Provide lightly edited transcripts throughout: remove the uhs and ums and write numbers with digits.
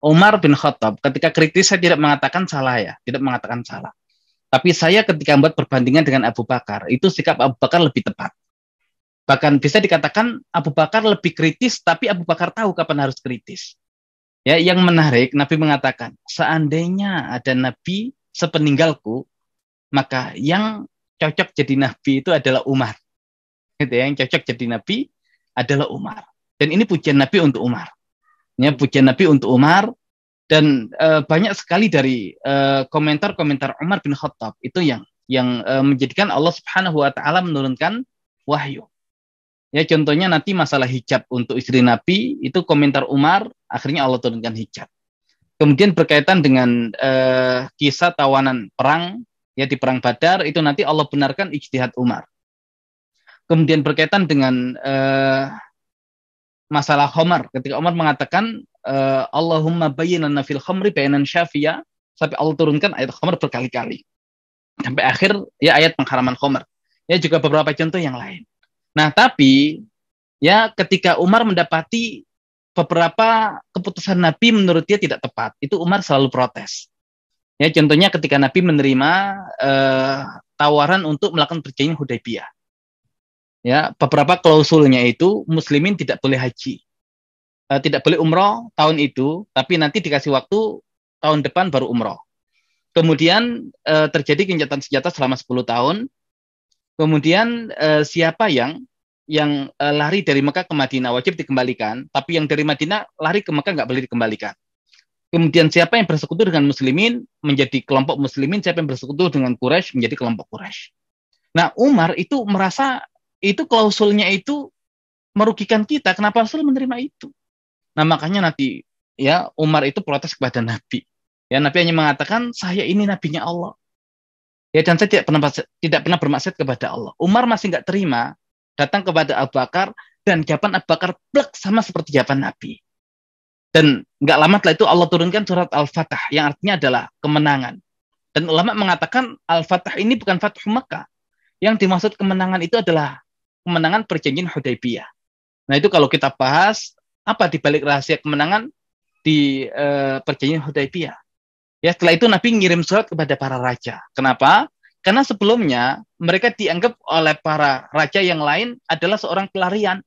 Umar bin Khattab ketika kritis saya tidak mengatakan salah ya, tidak mengatakan salah. Tapi saya ketika membuat perbandingan dengan Abu Bakar, itu sikap Abu Bakar lebih tepat. Bahkan bisa dikatakan Abu Bakar lebih kritis, tapi Abu Bakar tahu kapan harus kritis. Ya, yang menarik, Nabi mengatakan, seandainya ada Nabi sepeninggalku, maka yang cocok jadi Nabi itu adalah Umar. Gitu ya, yang cocok jadi Nabi adalah Umar. Dan ini pujian Nabi untuk Umar. Ya, pujian Nabi untuk Umar. Dan banyak sekali dari komentar-komentar Umar bin Khattab itu yang menjadikan Allah Subhanahu wa taala menurunkan wahyu. Ya, contohnya nanti masalah hijab untuk istri Nabi, itu komentar Umar, akhirnya Allah turunkan hijab. Kemudian berkaitan dengan kisah tawanan perang, ya di perang Badar, itu nanti Allah benarkan ijtihad Umar. Kemudian berkaitan dengan masalah khamar, ketika Umar mengatakan Allahumma bayyinna fil khamri bayanan syafiya, sampai Allah turunkan ayat khamar berkali-kali. Sampai akhir ya ayat pengharaman khamar. Ya juga beberapa contoh yang lain. Nah, tapi ya ketika Umar mendapati beberapa keputusan Nabi menurut dia tidak tepat, itu Umar selalu protes. Ya, contohnya ketika Nabi menerima tawaran untuk melakukan perjanjian Hudaybiyah. Ya, beberapa klausulnya itu muslimin tidak boleh haji. Tidak boleh umroh tahun itu, tapi nanti dikasih waktu tahun depan baru umroh. Kemudian terjadi gencatan senjata selama 10 tahun. Kemudian siapa yang lari dari Mekah ke Madinah wajib dikembalikan, tapi yang dari Madinah lari ke Mekah nggak boleh dikembalikan. Kemudian siapa yang bersekutu dengan muslimin menjadi kelompok muslimin, siapa yang bersekutu dengan Quraisy menjadi kelompok Quraisy. Nah, Umar itu merasa itu klausulnya itu merugikan kita, kenapa Rasul menerima itu? Nah, makanya nanti ya Umar itu protes kepada Nabi. Ya, Nabi hanya mengatakan saya ini nabinya Allah. Ya, dan saya tidak pernah bermaksud kepada Allah. Umar masih nggak terima, datang kepada Abu Bakar, dan jawaban Abu Bakar plek sama seperti jawaban Nabi. Dan nggak lama setelah itu Allah turunkan surat Al-Fatah, yang artinya adalah kemenangan. Dan ulama mengatakan Al-Fatah ini bukan Fathu Mekah. Yang dimaksud kemenangan itu adalah kemenangan perjanjian Hudaybiyah. Nah, itu kalau kita bahas, apa dibalik rahasia kemenangan di perjanjian Hudaybiyah. Ya, setelah itu Nabi ngirim surat kepada para raja. Kenapa? Karena sebelumnya mereka dianggap oleh para raja yang lain adalah seorang pelarian.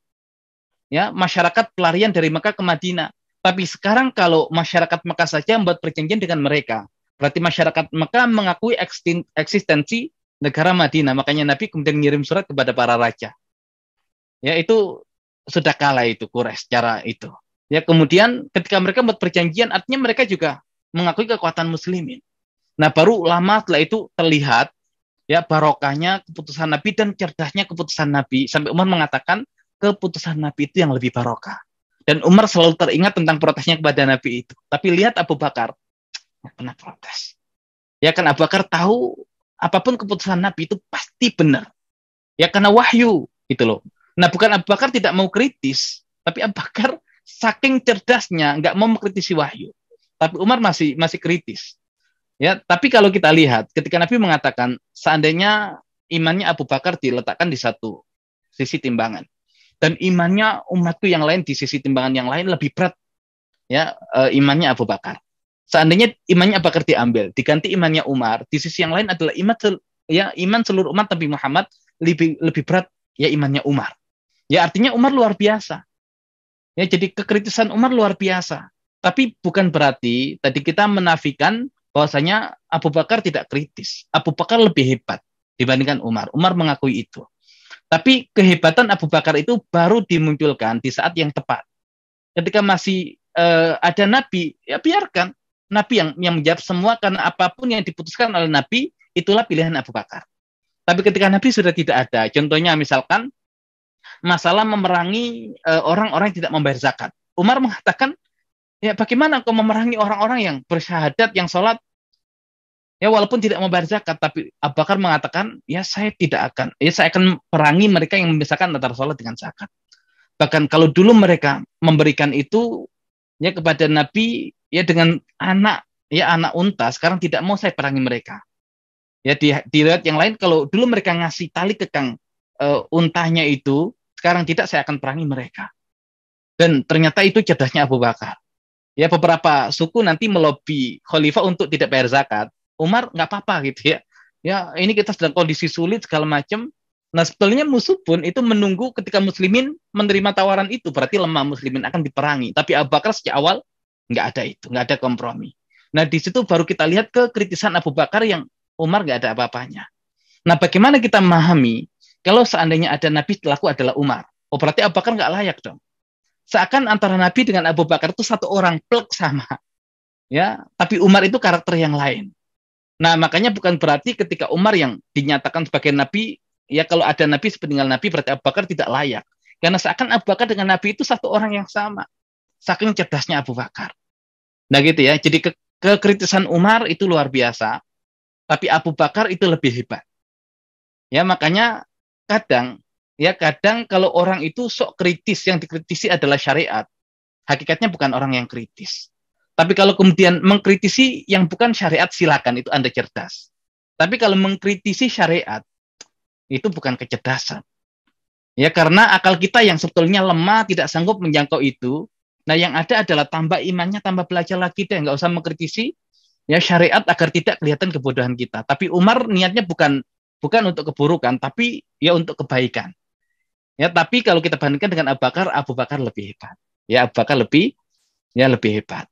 Ya, masyarakat pelarian dari Mekah ke Madinah. Tapi sekarang kalau masyarakat Mekah saja membuat perjanjian dengan mereka, berarti masyarakat Mekah mengakui eksistensi negara Madinah. Makanya Nabi kemudian ngirim surat kepada para raja. Ya, itu sudah kalah itu Quraisy secara itu. Ya, kemudian ketika mereka membuat perjanjian, artinya mereka juga mengakui kekuatan muslimin. Nah, baru lama setelah itu terlihat ya barokahnya keputusan Nabi dan cerdasnya keputusan Nabi, sampai Umar mengatakan keputusan Nabi itu yang lebih barokah. Dan Umar selalu teringat tentang protesnya kepada Nabi itu. Tapi lihat Abu Bakar, nggak pernah protes. Ya kan Abu Bakar tahu apapun keputusan Nabi itu pasti benar. Ya karena wahyu gitu loh. Nah, bukan Abu Bakar tidak mau kritis, tapi Abu Bakar saking cerdasnya nggak mau mengkritisi wahyu. Tapi Umar masih kritis. Ya, tapi kalau kita lihat ketika Nabi mengatakan seandainya imannya Abu Bakar diletakkan di satu sisi timbangan dan imannya umatku yang lain di sisi timbangan yang lain lebih berat, ya imannya Abu Bakar. Seandainya imannya Abu Bakar diambil, diganti imannya Umar, di sisi yang lain adalah iman seluruh umat Nabi Muhammad lebih berat ya imannya Umar. Ya artinya Umar luar biasa. Ya jadi kekritisan Umar luar biasa. Tapi bukan berarti tadi kita menafikan bahwasanya Abu Bakar tidak kritis. Abu Bakar lebih hebat dibandingkan Umar. Umar mengakui itu. Tapi kehebatan Abu Bakar itu baru dimunculkan di saat yang tepat. Ketika masih ada Nabi, ya biarkan Nabi yang menjawab semua karena apapun yang diputuskan oleh Nabi itulah pilihan Abu Bakar. Tapi ketika Nabi sudah tidak ada, contohnya misalkan masalah memerangi orang-orang yang tidak membayar zakat. Umar mengatakan, ya bagaimana kau memerangi orang-orang yang bersyahadat, yang sholat, ya walaupun tidak membayar zakat, tapi Abu Bakar mengatakan, ya saya akan perangi mereka yang memisahkan antara sholat dengan zakat. Bahkan kalau dulu mereka memberikan itu ya kepada Nabi ya dengan anak unta, sekarang tidak mau saya perangi mereka. Ya di riwayat yang lain kalau dulu mereka ngasih tali kekang untanya itu, sekarang tidak, saya akan perangi mereka. Dan ternyata itu cerdasnya Abu Bakar. Ya beberapa suku nanti melobi khalifah untuk tidak bayar zakat. Umar nggak apa-apa gitu ya. Ya ini kita sedang kondisi sulit segala macam. Nah sebetulnya musuh pun itu menunggu ketika muslimin menerima tawaran itu. Berarti lemah muslimin akan diperangi. Tapi Abu Bakar sejak awal nggak ada itu. Nggak ada kompromi. Nah di situ baru kita lihat kekritisan Abu Bakar yang Umar nggak ada apa-apanya. Nah bagaimana kita memahami kalau seandainya ada Nabi setelahku adalah Umar. Oh berarti Abu Bakar nggak layak dong. Seakan antara Nabi dengan Abu Bakar itu satu orang plek sama, ya. Tapi Umar itu karakter yang lain. Nah, makanya bukan berarti ketika Umar yang dinyatakan sebagai Nabi, ya kalau ada Nabi sepeninggal Nabi berarti Abu Bakar tidak layak. Karena seakan Abu Bakar dengan Nabi itu satu orang yang sama. Saking cerdasnya Abu Bakar. Nah gitu ya. Jadi kekritisan Umar itu luar biasa, tapi Abu Bakar itu lebih hebat. Ya makanya kadang kadang kalau orang itu sok kritis, yang dikritisi adalah syariat. Hakikatnya bukan orang yang kritis. Tapi kalau kemudian mengkritisi yang bukan syariat, silakan, itu Anda cerdas. Tapi kalau mengkritisi syariat, itu bukan kecerdasan. Ya, karena akal kita yang sebetulnya lemah, tidak sanggup menjangkau itu. Nah, yang ada adalah tambah imannya, tambah belajar lagi deh, nggak usah mengkritisi ya syariat agar tidak kelihatan kebodohan kita. Tapi Umar niatnya bukan untuk keburukan, tapi ya untuk kebaikan. Ya, tapi kalau kita bandingkan dengan Abu Bakar lebih hebat. Ya, Abu Bakar lebih hebat.